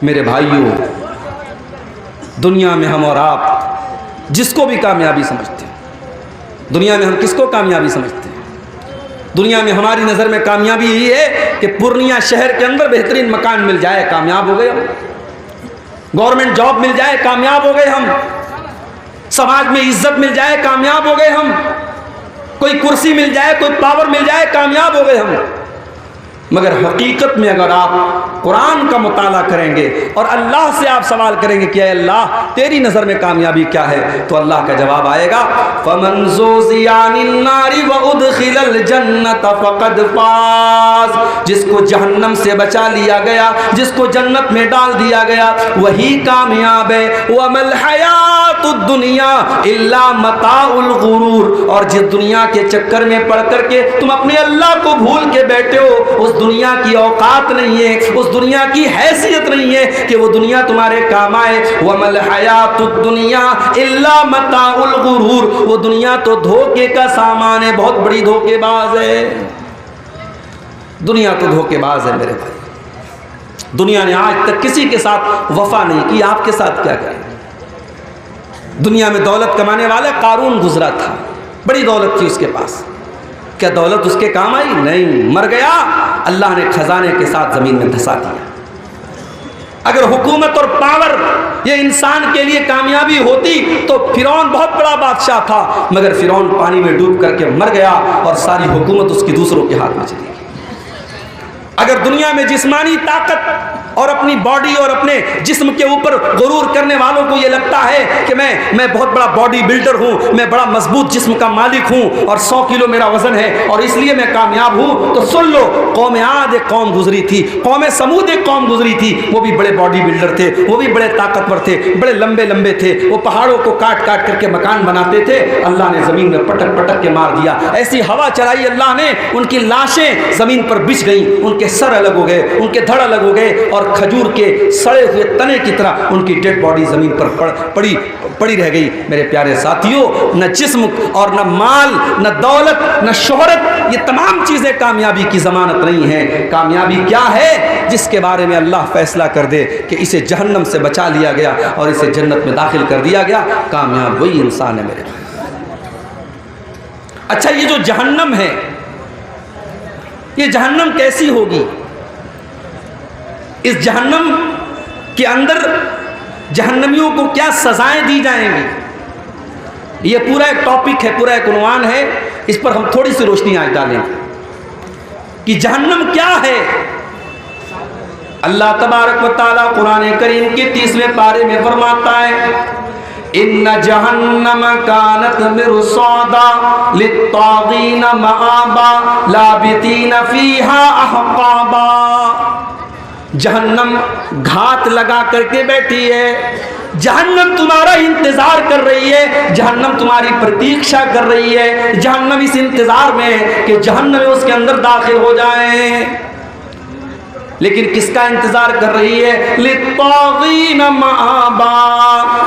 मेरे भाइयों, दुनिया में हम और आप जिसको भी कामयाबी समझते हैं, दुनिया में हम किसको कामयाबी समझते हैं? दुनिया में हमारी नज़र में कामयाबी यही है कि पूर्णिया शहर के अंदर बेहतरीन मकान मिल जाए, कामयाब हो गए हम। गवर्नमेंट जॉब मिल जाए, कामयाब हो गए हम। समाज में इज्जत मिल जाए, कामयाब हो गए हम। कोई कुर्सी मिल जाए, कोई पावर मिल जाए, कामयाब हो गए हम। मगर हकीकत में अगर आप कुरान का मुताला करेंगे और अल्लाह से आप सवाल करेंगे कि अल्लाह तेरी नज़र में कामयाबी क्या है, तो अल्लाह का जवाब आएगा, फमन ज़ुज़िया अनिन्नारि व उदखिलल जन्नत फ़क़द फ़ाज़। जिसको जहन्नम से बचा लिया गया, जिसको जन्नत में डाल दिया गया, वही कामयाब है। वमल हयातुद दुनिया इल्ला मताउल गुरूर। और जिस दुनिया के चक्कर में पड़ करके तुम अपने अल्लाह को भूल के बैठे हो, उस दुनिया की औकात नहीं है, उस दुनिया की हैसियत नहीं है कि वो दुनिया तुम्हारे काम आए। वमल हयातुद दुनिया इल्ला मताउल गुरूर। वो दुनिया तो धोखे का सामान है, बहुत बड़ी धोखेबाज है। दुनिया तो धोखेबाज है मेरे भाई। दुनिया ने आज तक किसी के साथ वफा नहीं की, आपके साथ क्या करें? दुनिया में दौलत कमाने वाला कारून गुजरा था, बड़ी दौलत थी उसके पास। क्या दौलत उसके काम आई? नहीं, मर गया, अल्लाह ने खजाने के साथ जमीन में धंसा दिया। अगर हुकूमत और पावर ये इंसान के लिए कामयाबी होती तो फिरौन बहुत बड़ा बादशाह था, मगर फिरौन पानी में डूब करके मर गया और सारी हुकूमत उसकी दूसरों के हाथ में चली गई। अगर दुनिया में जिस्मानी ताकत और अपनी बॉडी और अपने जिस्म के ऊपर गुरूर करने वालों को ये लगता है कि मैं बहुत बड़ा बॉडी बिल्डर हूँ, मैं बड़ा मजबूत जिस्म का मालिक हूँ और 100 किलो मेरा वजन है और इसलिए मैं कामयाब हूँ, तो सुन लो, कौम आद एक कौम गुजरी थी, कौम समूद एक कौम गुजरी थी। वो भी बड़े बॉडी बिल्डर थे, वो भी बड़े ताकतवर थे, बड़े लंबे लंबे थे, वो पहाड़ों को काट काट करके मकान बनाते थे। अल्लाह ने ज़मीन में पटक पटक के मार दिया, ऐसी हवा चलाई अल्लाह ने, उनकी लाशें ज़मीन पर बिछ गई, उनके सर अलग हो गए, उनके धड़ अलग हो गए और खजूर के सड़े हुए तने की तरह उनकी डेड बॉडी जमीन पर पड़ी रह गई। मेरे प्यारे साथियों, न जिस्म और न माल, न दौलत, न शोहरत, ये तमाम चीजें कामयाबी की जमानत नहीं है। कामयाबी क्या है? जिसके बारे में अल्लाह फैसला कर दे कि इसे जहन्नम से बचा लिया गया और इसे जन्नत में दाखिल कर दिया गया, कामयाब वही इंसान है मेरे भाई। अच्छा, ये जो जहन्नम है, ये जहन्नम कैसी होगी? इस जहन्नम के अंदर जहन्नमियों को क्या सजाएं दी जाएंगी? ये पूरा एक टॉपिक है, पूरा एक उन्वान है। इस पर हम थोड़ी सी रोशनी आज डालेंगे कि जहन्नम क्या है। अल्लाह तबारक व तआला कुरान करीम के 30वें पारे में फरमाता है, इन्ना जहन्नम कानत मिरसादा लित्तागीन मआबा लाबितीन फीहा अहकाबा। जहन्नम घात लगा करके बैठी है, जहन्नम तुम्हारा इंतजार कर रही है, जहन्नम तुम्हारी प्रतीक्षा कर रही है। जहन्नम इस इंतजार में है कि जहन्नम उसके अंदर दाखिल हो जाए। लेकिन किसका इंतजार कर रही है? लित्तागीन मआबा।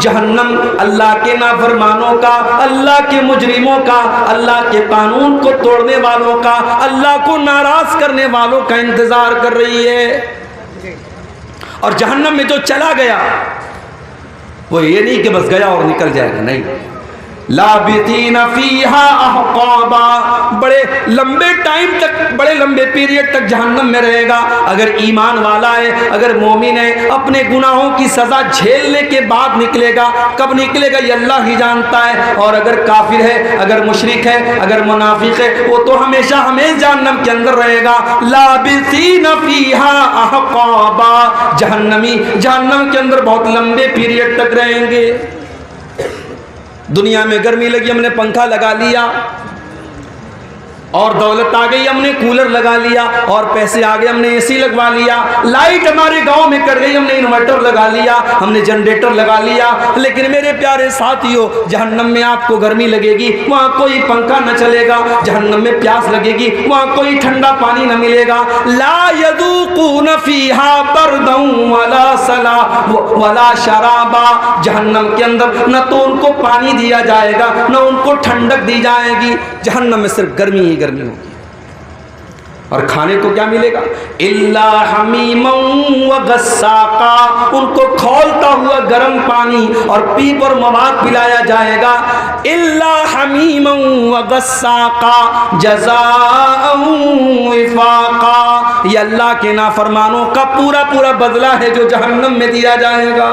जहन्नम अल्लाह के नाफरमानों का, अल्लाह के मुजरिमों का, अल्लाह के कानून को तोड़ने वालों का, अल्लाह को नाराज करने वालों का इंतजार कर रही है। और जहन्नम में जो चला गया वो ये नहीं कि बस गया और निकल जाएगा, नहीं, लाबितीन फीहा अहकाबा, बड़े लंबे टाइम तक, बड़े लंबे पीरियड तक जहन्नम में रहेगा। अगर ईमान वाला है, अगर मोमिन है, अपने गुनाहों की सजा झेलने के बाद निकलेगा। कब निकलेगा ये अल्लाह ही जानता है। और अगर काफिर है, अगर मुशरिक है, अगर मुनाफिक है, वो तो हमेशा हमें जहन्नम के अंदर रहेगा। लाबितीन फीहा अहकाबा, जहन्नमी जहन्नम के अंदर बहुत लंबे पीरियड तक रहेंगे। दुनिया में गर्मी लगी, हमने पंखा लगा लिया, और दौलत आ गई, हमने कूलर लगा लिया, और पैसे आ गए, हमने एसी लगवा लिया, लाइट हमारे गांव में कट गई, हमने इन्वर्टर लगा लिया, हमने जनरेटर लगा लिया। लेकिन मेरे प्यारे साथियों, जहन्नम में आपको गर्मी लगेगी, वहां कोई पंखा न चलेगा। जहन्नम में प्यास लगेगी, वहां कोई ठंडा पानी न मिलेगा। ला यदूकुन फीहा बरदन वला सला वला शराबा। जहन्नम के अंदर न तो उनको पानी दिया जाएगा, न उनको ठंडक दी जाएगी। जहन्नम में सिर्फ गर्मी ही गर्मी होगी। और खाने को क्या मिलेगा? इल्ला हमीमम व गस्साका, उनको खौलता हुआ गर्म पानी और पीप और मवाद पिलाया जाएगा। इल्ला हमीमम व गस्साका जज़ाअन विफाका, ये अल्लाह के नाफरमानों का पूरा पूरा बदला है जो जहन्नम में दिया जाएगा।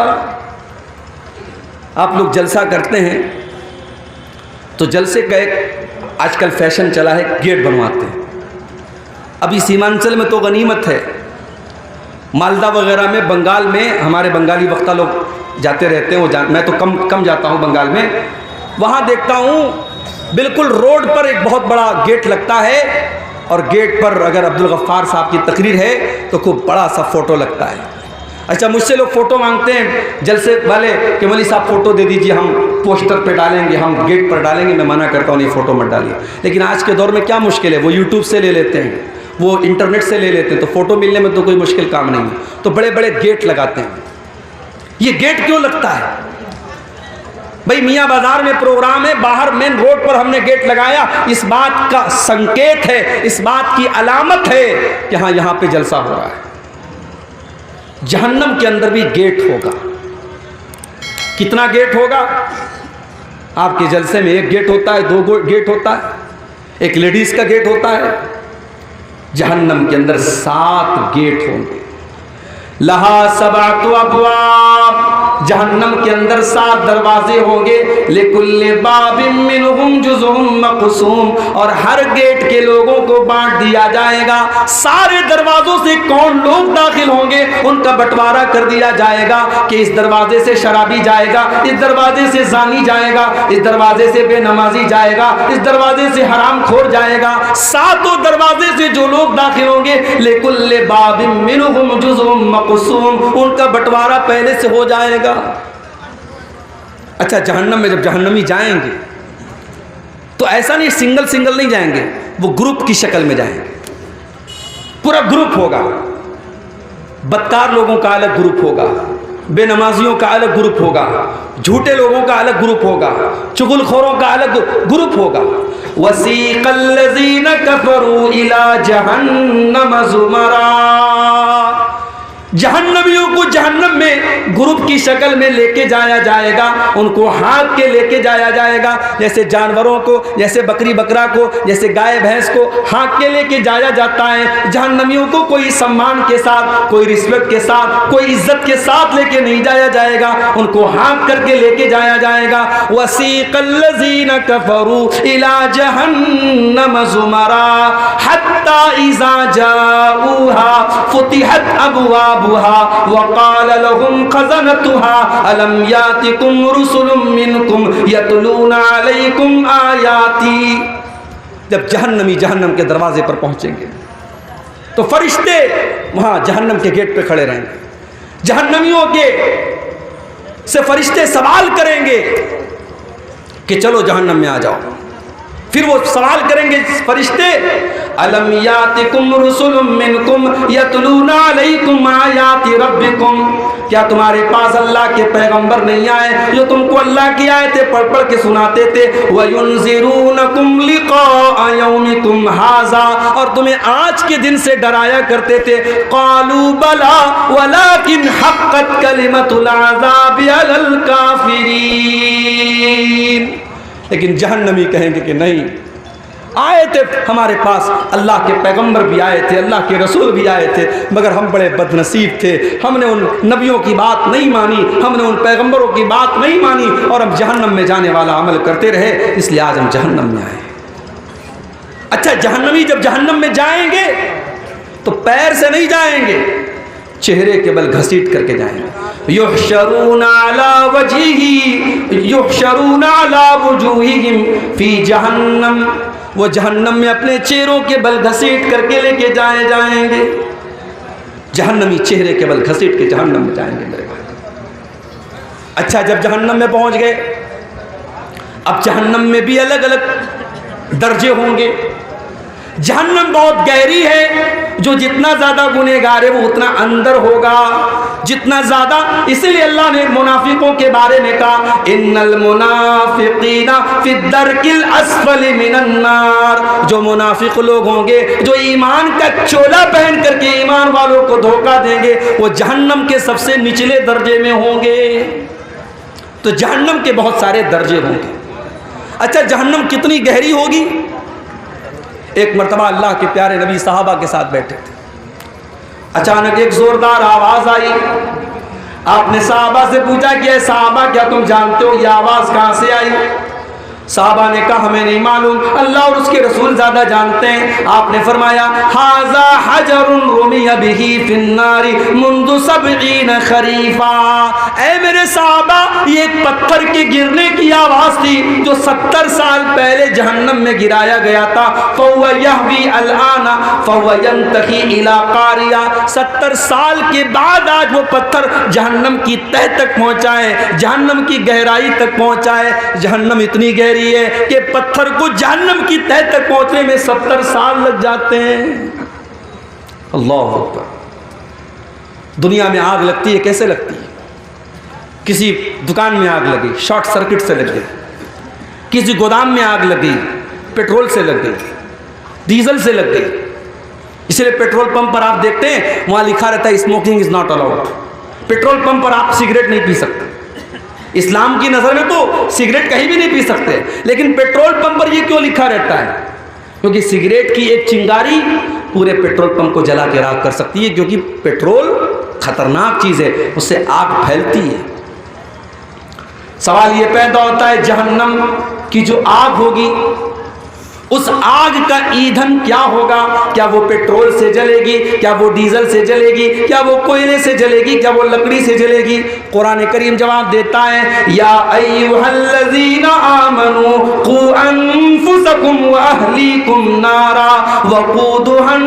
आप लोग जलसा करते हैं तो जलसे का एक आजकल फैशन चला है, गेट बनवाते हैं। अभी सीमांचल में तो गनीमत है, मालदा वगैरह में, बंगाल में हमारे बंगाली वक्ता लोग जाते रहते हैं, मैं तो कम जाता हूँ बंगाल में। वहाँ देखता हूँ बिल्कुल रोड पर एक बहुत बड़ा गेट लगता है और गेट पर अगर अब्दुल गफ्फार साहब की तकरीर है तो खूब बड़ा सा फ़ोटो लगता है। अच्छा, मुझसे लोग फ़ोटो मांगते हैं जलसे वाले कि मौलवी साहब फ़ोटो दे दीजिए, हम पोस्टर पे डालेंगे, हम गेट पर डालेंगे। मैं मना करता हूँ, नहीं फ़ोटो मत डालिए। लेकिन आज के दौर में क्या मुश्किल है, वो यूट्यूब से ले लेते हैं, वो इंटरनेट से ले लेते हैं, तो फ़ोटो मिलने में तो कोई मुश्किल काम नहीं है। तो बड़े बड़े गेट लगाते हैं। ये गेट क्यों लगता है भाई? मियाँ बाज़ार में प्रोग्राम है, बाहर मेन रोड पर हमने गेट लगाया, इस बात का संकेत है, इस बात की अलामत है कि हाँ यहाँ पे जलसा हो रहा है। जहन्नम के अंदर भी गेट होगा। कितना गेट होगा? आपके जलसे में एक गेट होता है, दो गेट होता है, एक लेडीज़ का गेट होता है। जहन्नम के अंदर 7 गेट होंगे। लहा सबातु अबवाब, जहन्नम के अंदर 7 दरवाजे होंगे। लिकुल्लि बाबिम मिनहुम जुज़ुम मक़सूम, और हर गेट के लोगों को बांट दिया जाएगा। सारे दरवाजों से कौन लोग दाखिल होंगे उनका बंटवारा कर दिया जाएगा कि इस दरवाजे से शराबी जाएगा, इस दरवाजे से जानी जाएगा, इस दरवाजे से बेनमाजी जाएगा, इस दरवाजे से हरामखोर जाएगा। 7 दरवाजे से जो लोग दाखिल होंगे, लिकुल्लि बाबिम मिनहुम जुज़ुम मक़सूम, उनका बंटवारा पहले से हो जाएगा। अच्छा, जहन्नम में जब जहन्नमी जाएंगे तो ऐसा नहीं सिंगल नहीं जाएंगे, वो ग्रुप की शक्ल में जाएंगे। पूरा ग्रुप होगा। बदकार लोगों का अलग ग्रुप होगा, बेनमाजियों का अलग ग्रुप होगा, झूठे लोगों का अलग ग्रुप होगा, चुगलखोरों का अलग ग्रुप होगा। वसीक़ल्लज़ीना कफ़रू इला जहन्नम ज़ुमरा, जहन्नमियों को जहन्नम में ग्रुप की शक्ल में लेके जाया जाएगा। उनको हाँक के लेके जाया जाएगा, जैसे जानवरों को, जैसे बकरी बकरा को, जैसे गाय भैंस को हाँक के लेके जाया जाता है। जहन्नमियों को कोई सम्मान के साथ, कोई रिस्पेक्ट के साथ, कोई इज्जत के साथ लेके नहीं जाया जाएगा, उनको हाँक करके लेके जाया जाएगा। वसीक़ल्लज़ीना कफ़रू इला जहन्नम ज़ुमरा हत्ता इज़ा जाऊहा फ़ुतिहत अबवाब वक़ाल लहुम ख़ज़नतुहा अलम यातिकुम रुसुलुम मिनकुम यतलूना अलैकुम आयाती। जब जहन्नमी जहन्नम के दरवाजे पर पहुंचेंगे तो फरिश्ते वहां जहन्नम के गेट पे खड़े रहेंगे। जहन्नमियों के से फरिश्ते सवाल करेंगे कि चलो जहन्नम में आ जाओ। फिर वो सवाल करेंगे फरिश्ते, अलम यातिकुम रुसुलुम मिनकुम यतलूना अलैकुम आयाति रब्बिकुम, क्या तुम्हारे पास अल्लाह के पैगंबर नहीं आए जो तुमको अल्लाह की आयतें पढ़ पढ़ के सुनाते थे? वयुनज़िरूनकुम लिक़ा यौमिकुम हाज़ा, और तुम्हें आज के दिन से डराया करते थे। क़ालू बला वलाकिन हक़्क़त कलिमतुल अज़ाबि अलल काफ़िरीन, लेकिन जहन्नमी कहेंगे कि नहीं, आए थे हमारे पास, अल्लाह के पैगंबर भी आए थे, अल्लाह के रसूल भी आए थे, मगर हम बड़े बदनसीब थे, हमने उन नबियों की बात नहीं मानी, हमने उन पैगंबरों की बात नहीं मानी और हम जहन्नम में जाने वाला अमल करते रहे, इसलिए आज हम जहन्नम में आए। अच्छा, जहन्नमी जब जहन्नम में जाएंगे तो पैर से नहीं जाएंगे, चेहरे के बल घसीट करके जाएंगे। युहशरूना अला वजहिही युहशरूना अला वुजूहिहिम फी जहन्नम, वो जहन्नम में अपने चेहरों के बल घसीट करके लेके जाएंगे। जहन्नमी चेहरे के बल घसीट के जहन्नम में जाएंगे मेरे भाई। अच्छा, जब जहन्नम में पहुंच गए, अब जहन्नम में भी अलग अलग दर्जे होंगे। जहन्नम बहुत गहरी है, जो जितना ज्यादा गुनहगार है वो उतना अंदर होगा, जितना ज्यादा। इसलिए अल्लाह ने मुनाफिकों के बारे में कहा, इन्नल मुनाफिकीना फिद्दरकिल अस्फली मिनन नार। जो मुनाफिक लोग होंगे, जो ईमान का चोला पहन करके ईमान वालों को धोखा देंगे, वो जहन्नम के सबसे निचले दर्जे में होंगे। तो जहन्नम के बहुत सारे दर्जे होंगे। अच्छा, जहन्नम कितनी गहरी होगी? एक मर्तबा अल्लाह के प्यारे नबी साहबा के साथ बैठे थे, अचानक एक जोरदार आवाज आई। आपने साहबा से पूछा कि साहबा क्या तुम जानते हो ये आवाज कहां से आई? साहबा ने कहा हमें नहीं मालूम, अल्लाह और उसके रसूल ज्यादा जानते हैं। आपने फरमाया हाजा हजरुन रुमिया बिही फिन्नारी मुंदु सबईन खरीफा। ऐ मेरे साहबा, ये एक पत्थर के गिरने की आवाज थी जो 70 साल पहले जहन्नम में गिराया गया था। फहुवा यहवी अलआना फहुवा यंतही इला कारिया। 70 साल के बाद आज वो पत्थर जहन्नम की तह तक पहुंचा है, जहन्नम की गहराई तक पहुंचा है। जहन्नम इतनी गहरी है कि पत्थर को जहन्नम की तह तक पहुंचने में 70 साल लग जाते हैं। अल्लाह अकबर। दुनिया में आग लगती है, कैसे लगती है? किसी दुकान में आग लगी, शॉर्ट सर्किट से लग गई। किसी गोदाम में आग लगी, पेट्रोल से लग गई, डीजल से लग गई। इसलिए पेट्रोल पंप पर आप देखते हैं वहां लिखा रहता है smoking is not allowed. Petrol pump पर आप सिगरेट नहीं पी सकते। इस्लाम की नज़र में तो सिगरेट कहीं भी नहीं पी सकते, लेकिन पेट्रोल पंप पर यह क्यों लिखा रहता है? क्योंकि सिगरेट की एक चिंगारी पूरे पेट्रोल पंप को जला के राख कर सकती है, क्योंकि पेट्रोल खतरनाक चीज़ है, उससे आग फैलती है। सवाल ये पैदा होता है, जहन्नम की जो आग होगी, उस आग का ईंधन क्या होगा? क्या वो पेट्रोल से जलेगी? क्या वो डीजल से जलेगी? क्या वो कोयले से जलेगी? क्या वो लकड़ी से जलेगी? कुरान करीम जवाब देता है, या अय्युहल्लज़ीना आमनू कू अनफुसकुम व अहलीकुम नारा वक़ूदुहन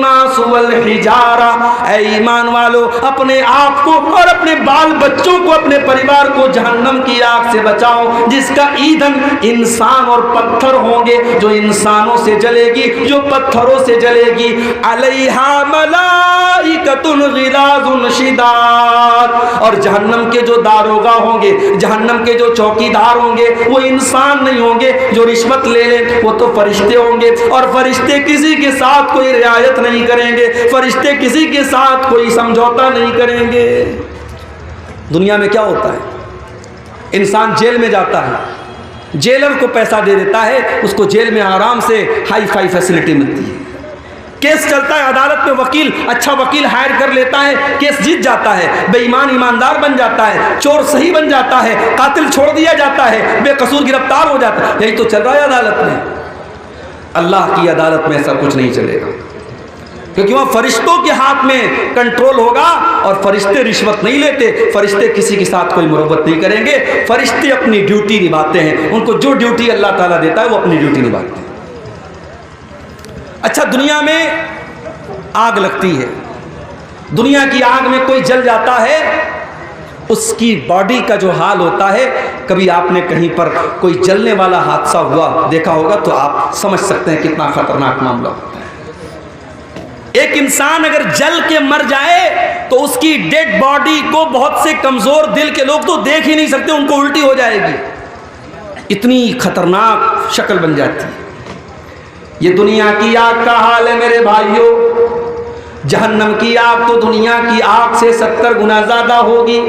नास वल हिजारा। ऐ ईमान वालो, अपने आप को और अपने बाल बच्चों को, अपने परिवार को जहन्नम की आग से बचाओ, जिसका ईंधन इंसान और पत्थर होंगे, जो इंसानों से जलेगी, जो पत्थरों से जलेगी। अलैहा मलाइकतुन गिलाजुन शिदाद। और जहन्नम के जो दारोगा होंगे, जहन्नम के जो चौकीदार होंगे, वो इंसान नहीं होंगे जो रिश्वत ले लें, वो तो फरिश्ते होंगे। और फरिश्ते किसी के साथ कोई रियायत नहीं करेंगे, फरिश्ते किसी के साथ कोई समझौता नहीं करेंगे। दुनिया में क्या होता है? इंसान जेल में जाता है, जेलर को पैसा दे देता है, उसको जेल में आराम से हाई फाई फैसिलिटी मिलती है। केस चलता है अदालत में, वकील अच्छा वकील हायर कर लेता है, केस जीत जाता है, बेईमान ईमानदार बन जाता है, चोर सही बन जाता है, कातिल छोड़ दिया जाता है, बेकसूर गिरफ्तार हो जाता है। यही तो चल रहा है अदालत में। अल्लाह की अदालत में ऐसा कुछ नहीं चलेगा, क्योंकि वह फरिश्तों के हाथ में कंट्रोल होगा और फरिश्ते रिश्वत नहीं लेते, फरिश्ते किसी के साथ कोई मुरब्बत नहीं करेंगे, फरिश्ते अपनी ड्यूटी निभाते हैं। उनको जो ड्यूटी अल्लाह ताला देता है वो अपनी ड्यूटी निभाते हैं। अच्छा, दुनिया में आग लगती है, दुनिया की आग में कोई जल जाता है, उसकी बॉडी का जो हाल होता है, कभी आपने कहीं पर कोई जलने वाला हादसा हुआ देखा होगा तो आप समझ सकते हैं कितना खतरनाक मामला होता है। एक इंसान अगर जल के मर जाए तो उसकी डेड बॉडी को बहुत से कमजोर दिल के लोग तो देख ही नहीं सकते, उनको उल्टी हो जाएगी, इतनी खतरनाक शक्ल बन जाती है। ये दुनिया की आग का हाल है मेरे भाइयों। जहन्नम की आग तो दुनिया की आग से 70 गुना ज्यादा होगी।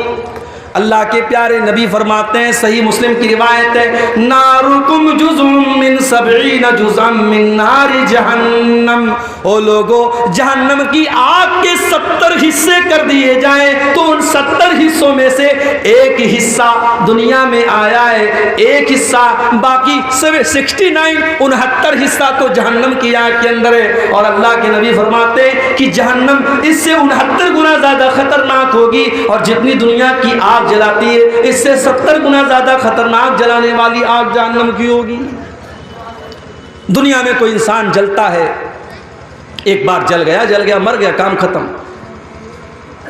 अल्लाह के प्यारे नबी फरमाते हैं, सही मुस्लिम की रिवायत है, नारुकुम जुज़ुम मिन सबईन जुज़म मिन नारि जहन्नम। ओ लोगो, जहन्नम की आग के 70 हिस्से कर दिए जाएं तो उन 70 हिस्सों में से एक हिस्सा दुनिया में आया है, एक हिस्सा बाकी 69 हिस्सा तो जहन्नम की आग के अंदर है। और अल्लाह के नबी फरमाते हैं कि जहन्नम इससे 69 गुना ज्यादा खतरनाक होगी, और जितनी दुनिया की आग जलाती है इससे 70 गुना ज्यादा खतरनाक जलाने वाली आग जहन्नम की होगी। दुनिया में कोई इंसान जलता है, एक बार जल गया मर गया, काम खत्म।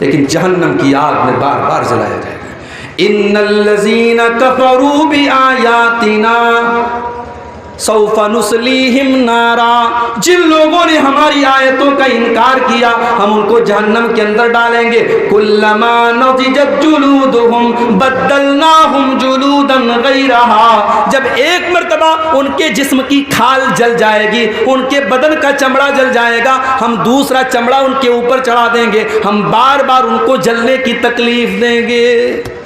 लेकिन जहन्नम की आग में बार बार जलाया जाएगा। इन्नल्लज़ीना कफ़रू बिआयातिना सौफा नुस्लीहिम नारा, जिन लोगों ने हमारी आयतों का इनकार किया हम उनको जहन्नम के अंदर डालेंगे। कुल्लमा नज़िजत जुलूदुहुम बद्दलनाहुम जुलूदन गैरहा, जब एक मर्तबा उनके जिस्म की खाल जल जाएगी, उनके बदन का चमड़ा जल जाएगा, हम दूसरा चमड़ा उनके ऊपर चढ़ा देंगे, हम बार बार उनको जलने की तकलीफ देंगे।